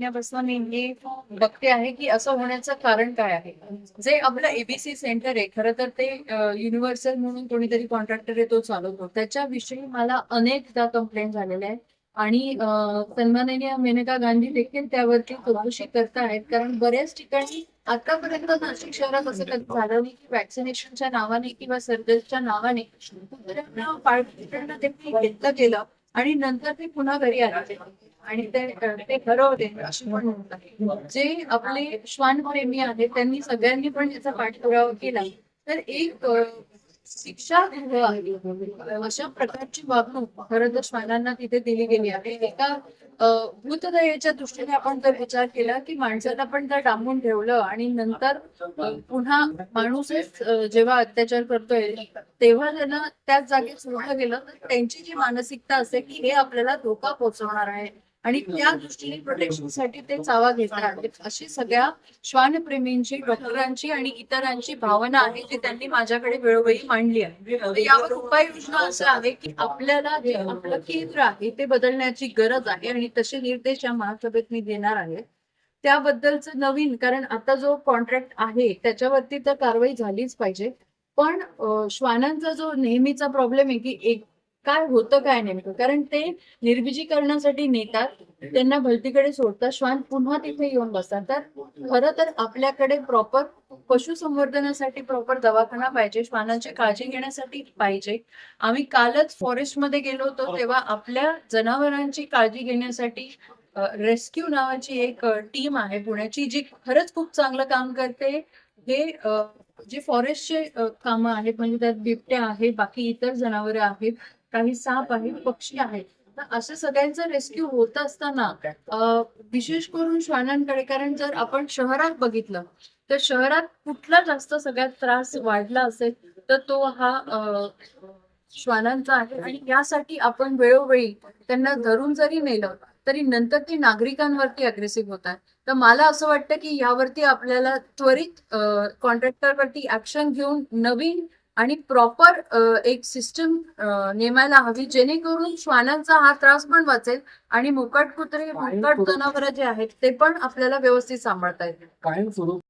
महिन्यापासून मी हे बघते आहे की असं होण्याचं कारण काय आहे. जे आपलं एबीसी सेंटर आहे, खरं तर ते युनिव्हर्सल म्हणून कोणीतरी कॉन्ट्रॅक्टर आहे, तो चालवतो. त्याच्याविषयी मला अनेकदा कंप्लेंट झालेल्या आहेत आणि सन्माननीय मेनका गांधी देखील त्यावरती चौकशी करतायत. कारण बऱ्याच ठिकाणी आतापर्यंत नाशिक शहरात असं कधी झालं नाही की व्हॅक्सिनेशनच्या नावाने किंवा सर्जरीच्या नावाने कुत्र्यांना पाळीव ते घेतलं गेलं आणि नंतर ते पुन्हा घरी आले आणि ते ठरवते अशी पण म्हणतात. जे आपले श्वानप्रेमी आहेत त्यांनी सगळ्यांनी पण याचा पाठपुरावा केला तर एक शिक्षा गृह आहे. अशा प्रकारची वागणूक खरं तर श्वानांना तिथे दिली गेली आहे. एका भूतदयेच्या दृष्टीने आपण जर विचार केला की माणसाला पण जर डांबून ठेवलं आणि नंतर पुन्हा माणूसच जेव्हा अत्याचार करतोय तेव्हा त्यांना त्याच जागेत सोडलं गेलं तर त्यांची जी मानसिकता असेल की हे आपल्याला धोका पोहोचवणार आहे आणि त्या दृष्टीने प्रोटेक्शनसाठी ते चावा घेतात आहेत. अशी सगळ्या श्वानप्रेमींची, डॉक्टरांची आणि इतरांची भावना आहे जी त्यांनी माझ्याकडे वेळोवेळी मांडली आहे. तर यावर उपाययोजना असं आहे की आपल्याला जे आपलं केंद्र आहे ते बदलण्याची गरज आहे आणि तसे निर्देश या महासभेत मी देणार आहे. त्याबद्दलचं नवीन, कारण आता जो कॉन्ट्रॅक्ट आहे त्याच्यावरती तर कारवाई झालीच पाहिजे. पण श्वानांचा जो नेहमीचा प्रॉब्लेम आहे की एक काय होतं काय नेमकं, कारण ते निर्बीजीकरणासाठी नेतात, त्यांना भलतीकडे सोडतात, श्वान पुन्हा तिथे येऊन बसतात. तर खरं तर आपल्याकडे प्रॉपर पशुसंवर्धनासाठी प्रॉपर दवाखाना पाहिजे, श्वानांची काळजी घेण्यासाठी पाहिजे. आम्ही कालच फॉरेस्टमध्ये गेलो होतो तेव्हा आपल्या जनावरांची काळजी घेण्यासाठी रेस्क्यू नावाची एक टीम आहे पुण्याची जी खरंच खूप चांगलं काम करते. हे जे फॉरेस्टचे कामं आहेत म्हणजे त्यात बिबट्या आहे, बाकी इतर जनावरं आहेत, काही साप आहेत, पक्षी आहेत. तर असं सगळ्यांचं रेस्क्यू होत असताना विशेष करून श्वानांकडे, कारण जर आपण शहरात बघितलं तर शहरात कुठला जास्त सगळ्यात त्रास वाढला असेल तर तो हा श्वानांचा आहे आणि यासाठी आपण वेळोवेळी त्यांना धरून जरी नेलं तरी नंतर ते नागरिकांवरती अग्रेसिव्ह होतात. तर मला असं वाटतं की यावरती आपल्याला त्वरित कॉन्ट्रॅक्टरवरती ऍक्शन घेऊन नवीन आणि प्रॉपर एक सिस्टम नेमायला हवी जेणेकरून श्वानांचा हा त्रास पण वाचेल आणि मोकाट कुत्रे, मोकाट जनावरं जे आहेत ते पण आपल्याला व्यवस्थित सांभाळता येतील. कायम स्वरूपी